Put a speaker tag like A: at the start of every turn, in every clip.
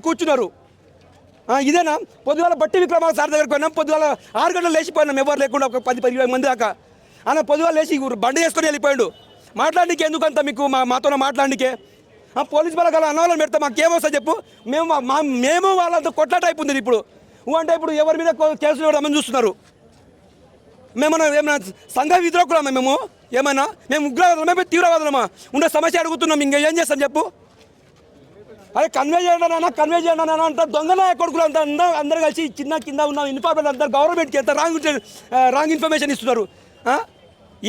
A: కూర్చున్నారు. ఇదేనా? పొద్దుగాల బట్టి విక్రమార్క సార్ దగ్గరికి పోయినాం, పొద్దుగాల 6 గంటలు లేచిపోయినాం, ఎవరు లేకుండా ఒక 10-20 మంది దాకా. ఆయన పొద్దుగాల లేచి బండి చేసుకొని వెళ్ళిపోయాడు. మాట్లాడడానికి ఎందుకంత మీకు మాతో మాట్లాడడానికే? పోలీస్ బలగాల అన్నవాళ్ళని పెడతా మాకేమొస్తా చెప్పు? మేము వాళ్ళంతా కొట్లాట అయిపోతుంది ఇప్పుడు. అంటే ఇప్పుడు ఎవరి మీద కేసులు ఇవ్వడం చూస్తున్నారు. ఏమైనా సంఘ విద్రోహులమా మేము? ఏమైనా మేము ఉగ్రవాదులమా, మేము తీవ్రవాదులమా? ఉండే సమస్య అడుగుతున్నాం, ఇంకా ఏం చేస్తాం చెప్పు? అరే కన్వే చేయండి అన్న అంత దొంగ కొడుకులు అంతా అందరూ కలిసి కింద ఉన్న ఇన్ఫార్మేషన్ అంతా గవర్నమెంట్కి ఎంత రాంగ్ ఇన్ఫర్మేషన్ ఇస్తున్నారు.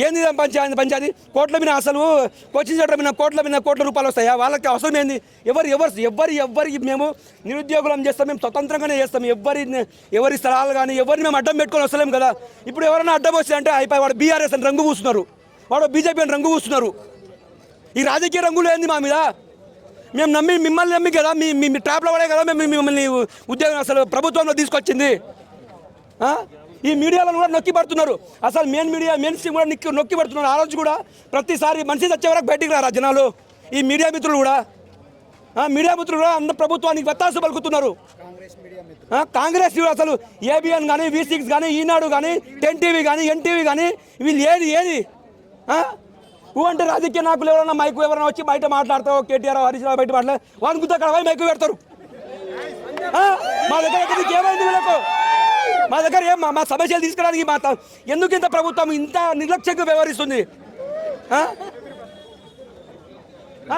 A: ఏంది పంచాయతీ? కోట్ల మీద అసలు కోచింగ్ సెంటర్ మీద కోట్ల రూపాయలు వస్తాయా? వాళ్ళకి అవసరం ఏంది? ఎవరికి మేము నిరుద్యోగులం చేస్తాం, మేము స్వతంత్రంగానే చేస్తాం. ఎవరి స్థలాలు కానీ ఎవరిని మేము అడ్డం పెట్టుకొని వస్తలేం కదా. ఇప్పుడు ఎవరైనా అడ్డం వస్తే అంటే అయిపోయి వాడు బీఆర్ఎస్ అని రంగు పూస్తున్నారు, వాడు బీజేపీ అని రంగు పూస్తున్నారు. ఈ రాజకీయ రంగులు ఏంది మా మీద? మేము మిమ్మల్ని నమ్మి కదా, మీ ట్రాప్లో పడే కదా మేము మిమ్మల్ని ఉద్యోగం అసలు ప్రభుత్వంలో తీసుకొచ్చింది. ఈ మీడియాలను కూడా నొక్కి పడుతున్నారు. అసలు మెయిన్ స్ట్రీమ్ కూడా నొక్కి పడుతున్నారు. ఆ రోజు కూడా ప్రతిసారి మనిషి వచ్చే వరకు బయటికి రారా జనాలు? ఈ మీడియా మిత్రులు కూడా అందరు ప్రభుత్వానికి వత్తాసు పలుకుతున్నారు. కాంగ్రెస్ అసలు ఏబిఎన్ కానీ, V6 కానీ, ఈనాడు కానీ, 10 టీవీ కానీ, ఎన్టీవీ కానీ వీళ్ళు ఏది అంటే రాజకీయ నాయకులు ఎవరైనా ఎవరైనా వచ్చి బయట మాట్లాడతావు, కేటీఆర్ హరీష్ రావు బయట మాట్లాడు, వాళ్ళని గుర్తు అక్కడ మైకు పెడతారు. మా దగ్గర ఏమైంది వీళ్ళకు? మా దగ్గర మా సమస్యలు తీసుకురావడానికి ఎందుకు ఇంత ప్రభుత్వం ఇంత నిర్లక్ష్యంగా వ్యవహరిస్తుంది?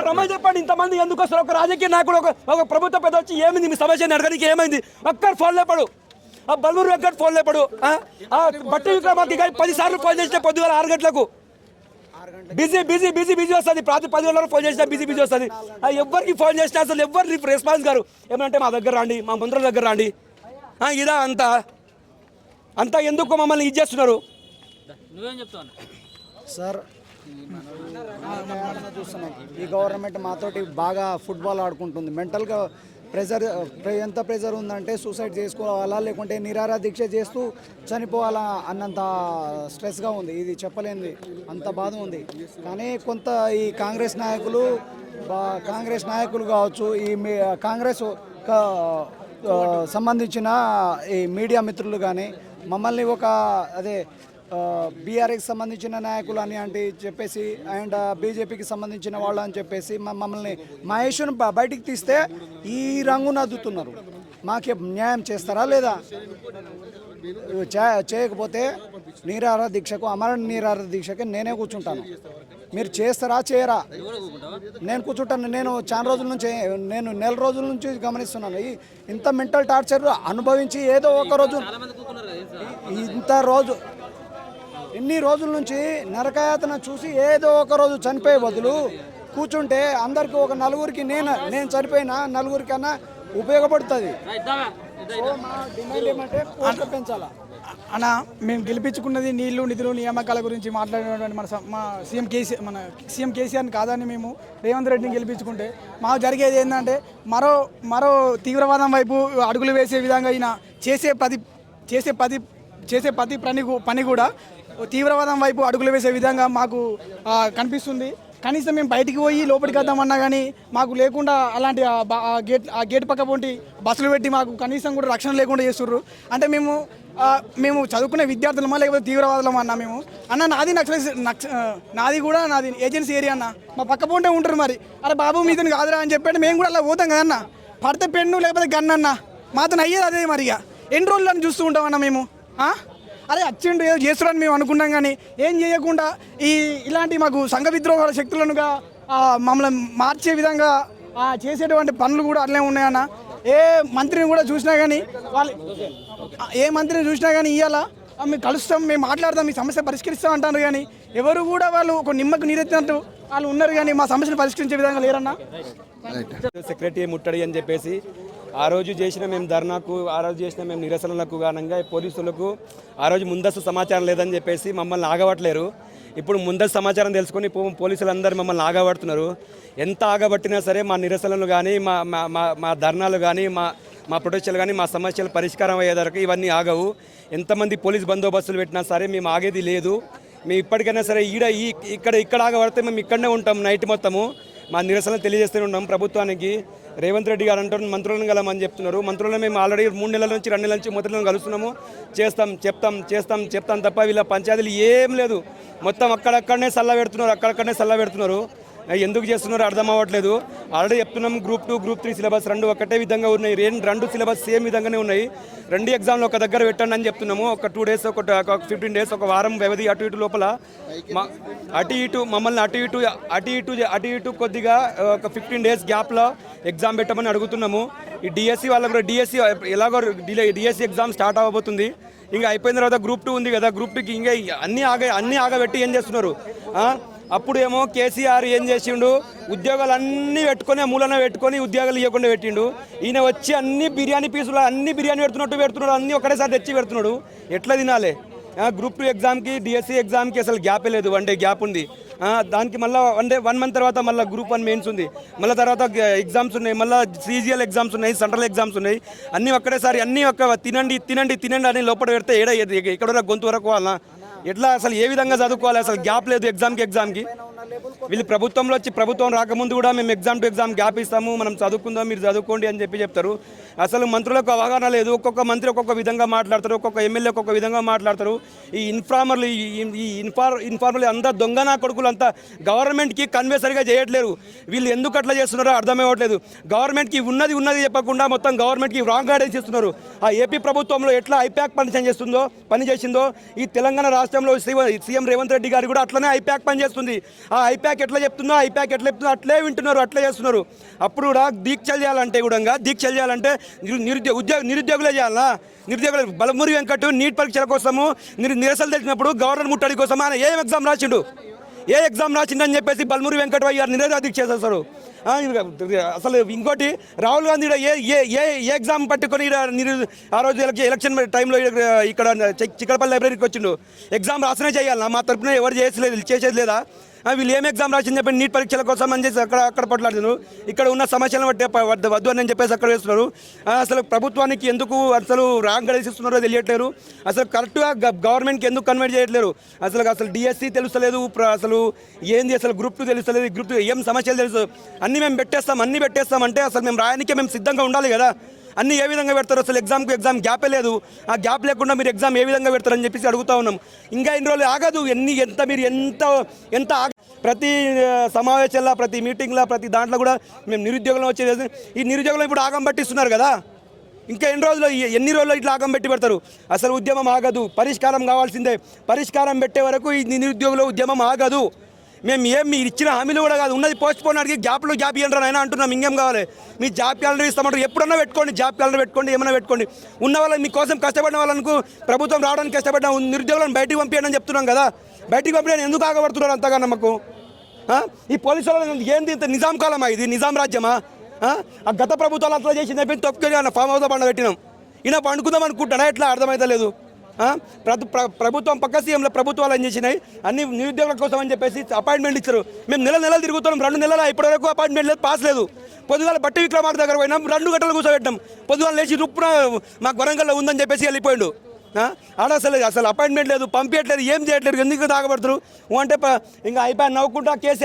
A: రమ్మని చెప్పండి. ఇంతమంది ఎందుకు వస్తారు? ఒక రాజకీయ నాయకుడు ఒక ప్రభుత్వ పెద్ద వచ్చి ఏమైంది మీ సమస్యని అడగడానికి ఏమైంది? ఒక్కరు ఫోన్ లేపడు, బల్మూరు వెంకట్ ఫోన్ లేపడు, బట్టి విక్రమార్క 10 సార్లు ఫోన్ చేస్తే పొద్దుగాల 6 గంటలకు బిజీ వస్తుంది. 10 గంటలకు ఫోన్ చేసినా బిజీ వస్తుంది. ఎవరికి ఫోన్ చేసినా అసలు ఎవరు రెస్పాన్స్ గారు ఏమంటే మా దగ్గర రండి, మా మంత్రుల దగ్గర రండి. ఇదా అంతా ఎందుకు మమ్మల్ని ఇది చేస్తున్నారు?
B: నువ్వేం చెప్తావు
C: సార్? చూస్తున్నాం ఈ గవర్నమెంట్ మాతోటి బాగా ఫుట్బాల్ ఆడుకుంటుంది. మెంటల్గా ఎంత ప్రెజర్ ఉందంటే సూసైడ్ చేసుకోవాలా లేకుంటే నిరాహార దీక్ష చేస్తూ చనిపోవాలా అన్నంత స్ట్రెస్గా ఉంది. ఇది చెప్పలేనిది, అంత బాధ ఉంది. కానీ కొంత ఈ కాంగ్రెస్ నాయకులు కావచ్చు, ఈ కాంగ్రెస్ సంబంధించిన ఈ మీడియా మిత్రులు కానీ మమ్మల్ని బీఆర్ఎస్కి సంబంధించిన నాయకులు అని చెప్పేసి అండ్ బీజేపీకి సంబంధించిన వాళ్ళు అని చెప్పేసి మమ్మల్ని మహేష్ను బయటికి తీస్తే ఈ రంగును అద్దుతున్నారు. మాకు న్యాయం చేస్తారా లేదా? చేయకపోతే అమర నిరాహార దీక్షకి నేనే కూర్చుంటాను. మీరు చేస్తారా చేయరా? నేను కూర్చుంటాను. నేను చాలా రోజుల నుంచి నెల రోజుల నుంచి గమనిస్తున్నాను. ఇంత మెంటల్ టార్చర్ అనుభవించి ఏదో ఒక రోజు ఇన్ని రోజుల నుంచి నరకయాతన చూసి ఏదో ఒక రోజు చనిపోయే బదులు కూర్చుంటే అందరికి ఒక నలుగురికి నేను చనిపోయినా నలుగురికన్నా ఉపయోగపడుతుంది. డిమాండ్ ఏమంటే పెంచాలా
D: అన్న? మేము గెలిపించుకున్నది నీళ్లు, నిధులు, నియామకాల గురించి మాట్లాడినటువంటి మన సీఎం కేసీఆర్ని కాదని మేము రేవంత్ రెడ్డిని గెలిపించుకుంటే మాకు జరిగేది ఏంటంటే మరో తీవ్రవాదం వైపు అడుగులు వేసే విధంగా ఈయన చేసే ప్రతి పని కూడా తీవ్రవాదం వైపు అడుగులు వేసే విధంగా మాకు కనిపిస్తుంది. కనీసం మేము బయటికి పోయి లోపలికి వద్దామన్నా కానీ మాకు లేకుండా అలాంటి ఆ గేట్ పక్క పొంటి బస్సులు పెట్టి మాకు కనీసం కూడా రక్షణ లేకుండా చేస్తుర్రు. అంటే మేము చదువుకునే విద్యార్థులమా లేకపోతే తీవ్రవాదులమా అన్న? నాది ఏజెన్సీ ఏరియా అన్న. మా పక్క పొంటే ఉంటారు. మరి అరే బాబు మీతో కాదురా అని చెప్పండి మేము కూడా అలా పోతాం కదన్న. పడితే పెన్ను లేకపోతే గన్ అన్న, మాతో అయ్యేది అదే. మరి ఎన్ని రోజులు అని చూస్తూ ఉంటామన్నా మేము? అరే అచ్చిండు ఏదో చేస్తున్నారని మేము అనుకున్నాం కానీ ఏం చేయకుండా ఇలాంటి మాకు సంఘ విద్రోహాల శక్తులనుగా మమ్మల్ని మార్చే విధంగా చేసేటువంటి పనులు కూడా అట్లే ఉన్నాయన్న. ఏ మంత్రిని కూడా చూసినా కానీ ఇవాళ మేము కలుస్తాం, మేము మాట్లాడదాం, మీ సమస్య పరిష్కరిస్తాం అంటారు. కానీ ఎవరు కూడా వాళ్ళు ఒక నిమ్మకు నీరెత్తినట్టు వాళ్ళు ఉన్నారు కానీ మా సమస్యను పరిష్కరించే విధంగా లేరన్నా.
A: సెక్రటరీ ముట్టడి అని చెప్పేసి ఆ రోజు చేసిన మేము ధర్నాకు, ఆ రోజు చేసిన మేము నిరసనలకు కారణంగా పోలీసులకు ఆ రోజు ముందస్తు సమాచారం లేదని చెప్పేసి మమ్మల్ని ఆగబట్టలేరు. ఇప్పుడు ముందస్తు సమాచారం తెలుసుకొని పోలీసులందరూ మమ్మల్ని ఆగబడుతున్నారు. ఎంత ఆగబట్టినా సరే మా నిరసనలు కానీ మా ధర్నాలు కానీ మా ప్రొటెస్టులు కానీ మా సమస్యలు పరిష్కారం అయ్యేదరకు ఇవన్నీ ఆగవు. ఎంతమంది పోలీస్ బందోబస్తులు పెట్టినా సరే మేము ఆగేది లేదు. మేము ఇప్పటికైనా సరే ఇక్కడ ఆగబడితే మేము ఇక్కడనే ఉంటాం నైట్ మొత్తము. మా నిరసన తెలియజేస్తూనే ఉన్నాం ప్రభుత్వానికి. రేవంత్ రెడ్డి గారు అంటారు మంత్రులను కలమని చెప్తున్నారు. మంత్రులను మేము ఆల్రెడీ 3 నెలల నుంచి 2 నెలల నుంచి మంత్రులను కలుస్తున్నాము. చెప్తాం తప్ప వీళ్ళ పంచాయతీలు ఏం లేదు. మొత్తం అక్కడక్కడనే సల్ల పెడుతున్నారు. ఎందుకు చేస్తున్నారో అర్థం అవ్వట్లేదు. ఆల్రెడీ చెప్తున్నాం గ్రూప్ 2, గ్రూప్ 3 సిలబస్ 2 ఒకటే విధంగా ఉన్నాయి. 2 సిలబస్ సేమ్ విధంగానే ఉన్నాయి. 2 ఎగ్జామ్లు ఒక దగ్గర పెట్టండి అని చెప్తున్నాము. ఒక 2 డేస్ ఒక 15 డేస్ ఒక వారం వ్యవధి అటు ఇటు లోపల మమ్మల్ని అటు ఇటు కొద్దిగా ఒక 15 డేస్ గ్యాప్లో ఎగ్జామ్ పెట్టమని అడుగుతున్నాము. ఈ డిఎస్సి వాళ్ళకు కూడా ఎలాగో డిఎస్సి ఎగ్జామ్ స్టార్ట్ అవ్వబోతుంది. ఇంకా అయిపోయిన తర్వాత గ్రూప్ 2 ఉంది కదా, గ్రూప్ 2కి ఇంకా అన్నీ ఆగబెట్టి ఏం చేస్తున్నారు. అప్పుడేమో కేసీఆర్ ఏం చేసిండు, ఉద్యోగాలు అన్నీ పెట్టుకొని మూలన పెట్టుకొని ఉద్యోగాలు ఇవ్వకుండా పెట్టిండు. ఈయన వచ్చి అన్ని బిర్యానీ పెడుతున్నాడు, అన్నీ ఒకటేసారి తెచ్చి పెడుతున్నాడు. ఎట్లా తినాలి? గ్రూప్ 2 ఎగ్జామ్కి డిఎస్సి ఎగ్జామ్కి అసలు గ్యాపే లేదు, 1 డే గ్యాప్ ఉంది. దానికి మళ్ళీ 1 మంత్ తర్వాత మళ్ళీ గ్రూప్ 1 మెయిన్స్ ఉంది, మళ్ళీ తర్వాత ఎగ్జామ్స్ ఉన్నాయి, మళ్ళీ CGL ఎగ్జామ్స్ ఉన్నాయి, సెంట్రల్ ఎగ్జామ్స్ ఉన్నాయి. అన్నీ ఒక్కటేసారి అన్నీ తినండి అని లోపల పెడితే ఎక్కడ గొంతు వరకు వాళ్ళ ఎట్లా అసలు ఏ విధంగా చదువుకోవాలి? అసలు గ్యాప్ లేదు ఎగ్జామ్కి. వీళ్ళు ప్రభుత్వంలో వచ్చి ప్రభుత్వం రాకముందు కూడా మేము ఎగ్జామ్ టు ఎగ్జామ్ గ్యాప్ ఇస్తాము, మనం చదువుకుందాం, మీరు చదువుకోండి అని చెప్తారు. అసలు మంత్రులకు అవగాహన లేదు. ఒక్కొక్క మంత్రి ఒక్కొక్క విధంగా మాట్లాడతారు, ఒక్కొక్క ఎమ్మెల్యే ఒక్కొక్క విధంగా మాట్లాడతారు. ఈ ఇన్ఫార్మర్లు అంతా దొంగనా కొడుకులు అంతా గవర్నమెంట్కి కన్వే సరిగా చేయట్లేరు. వీళ్ళు ఎందుకు అట్లా చేస్తున్నారో అర్థమవ్వట్లేదు. గవర్నమెంట్కి ఉన్నది చెప్పకుండా మొత్తం గవర్నమెంట్కి రాంగ్ గైడెన్స్ ఇస్తున్నారు. ఆ ఏపీ ప్రభుత్వంలో ఎట్లా ఐప్యాక్ పని చేసిందో ఈ తెలంగాణ రాష్ట్రంలో సీఎం రేవంత్ రెడ్డి గారు కూడా అట్లనే ఐప్యాక్ పని చేస్తుంది. ఆ ఐప్యాక్ ఎట్లా చెప్తుందో అట్లే వింటున్నారు, అట్లే చేస్తున్నారు. అప్పుడు కూడా దీక్షలు చేయాలంటే నిరుద్యోగులే చేయాలా? నిరుద్యోగులు బలమూరి వెంకట్ నీట్ పరీక్షల కోసము నిరసనలు తెలిసినప్పుడు గవర్నర్ ముట్టడి కోసం ఆయన ఏ ఎగ్జామ్ రాసిండని చెప్పేసి బలమూరి వెంకట్ గారు నిరసన దీక్ష చేస్తారు. అసలు ఇంకోటి రాహుల్ గాంధీ ఏ ఎగ్జామ్ పట్టుకొని ఆ రోజు ఎలక్షన్ టైంలో ఇక్కడ చిక్కడపల్లి లైబ్రరీకి వచ్చిండు. ఎగ్జామ్ రాసనే చేయాలన్నా? మా తరపున ఎవరు చేసేది లేదా? వీళ్ళు ఏం ఎగ్జామ్ రాసింది చెప్పి నీట్ పరీక్షల కోసం అని చేసి అక్కడ పట్లాడుతున్నారు. ఇక్కడ ఉన్న సమస్యలను వద్దు అని చెప్పేసి అక్కడ వేస్తున్నారు. అసలు ప్రభుత్వానికి ఎందుకు అసలు రాంగ్ గైడెన్స్ ఇస్తున్నారో తెలియట్లేరు. అసలు కరెక్ట్గా గవర్నమెంట్కి ఎందుకు కన్వర్ట్ చేయట్లేరు. అసలు డిఎస్సి తెలుస్తలేదు, అసలు ఏంది అసలు గ్రూప్ 2 తెలుస్తలేదు, గ్రూప్ 2 ఏం సమస్యలు తెలుసు. అన్నీ మేము పెట్టేస్తామంటే అసలు మేము రాయడానికే మేము సిద్ధంగా ఉండాలి కదా. అన్నీ ఏ విధంగా పెడతారు? అసలు ఎగ్జామ్ గ్యాపే లేదు. ఆ గ్యాప్ లేకుండా మీరు ఎగ్జామ్ ఏ విధంగా పెడతారని చెప్పేసి అడుగుతా ఉన్నాం. ఇంకా ఇన్ని రోజులు ఆగదు. ఎంత ప్రతి సమావేశాల్లో, ప్రతి మీటింగ్లో, ప్రతి దాంట్లో కూడా మేము నిరుద్యోగులను వచ్చేది. ఈ నిరుద్యోగులు ఇప్పుడు ఆగం పట్టిస్తున్నారు కదా. ఇంకా ఎన్ని రోజులు ఇట్లా ఆగం పెట్టి పెడతారు? అసలు ఉద్యమం ఆగదు, పరిష్కారం కావాల్సిందే. పరిష్కారం పెట్టే వరకు ఈ నిరుద్యోగుల ఉద్యమం ఆగదు. మేము మీరు ఇచ్చిన హామీలు కూడా కాదు, ఉన్నది పోస్ట్ పోన్ అడిగి గ్యాప్ ఇవ్వండి అయినా అంటున్నాం. ఇంకేం కావాలి? మీ జాబ్ క్యాలెండర్ ఇస్తామంటారు, ఎప్పుడన్నా పెట్టుకోండి, జాబ్ క్యాలెండర్ పెట్టుకోండి, ఏమైనా పెట్టుకోండి. ఉన్న వాళ్ళని మీకోసం కష్టపడిన వాళ్ళకు ప్రభుత్వం రావడానికి కష్టపడిన నిరుద్యోగులను బయటికి పంపించండి అని చెప్తున్నాం కదా. బయటికి పంపించడానికి ఎందుకు ఆగబడుతున్నారు అంతగా నమ్మకు? ఈ పోలీసు వాళ్ళు ఏంది? ఇంత నిజాం కాలమా ఇది? నిజాం రాజ్యమా? ఆ గత ప్రభుత్వాలు అట్లా చేసింది అయిపోయింది, తొక్కుని ఫామ్ హౌస్లో పండబెట్టినాం. ఈయన పండుకుందాం అనుకుంటాడా? ఎట్లా అర్థమైతే లేదు. ప్రభుత్వం పక్క సీఎంలో ప్రభుత్వాలు ఏం చేసినాయి, అన్ని నిరుద్యోగుల కోసం అని చెప్పేసి అపాయింట్మెంట్ ఇచ్చారు. మేము నెలలు తిరుగుతున్నాం, 2 నెలలు ఇప్పటివరకు అపాయింట్మెంట్ లేదు, పాస్ లేదు. పొద్దుగాల బట్టి విక్రమార్క దగ్గర పోయినాం, 2 గంటలు కూర్చోబెట్టాం. పొద్దుగాల లేచి రుప్పున మాకు వరంగల్లో ఉందని చెప్పేసి వెళ్ళిపోయాడు. ఆడ అసలు అపాయింట్మెంట్ లేదు, పంపించట్లేదు, ఏం చేయట్లేదు. ఎందుకు తాగబడుతున్నారు అంటే ఇంకా అయిపోయి నవ్వుకుంటా కేసీఆర్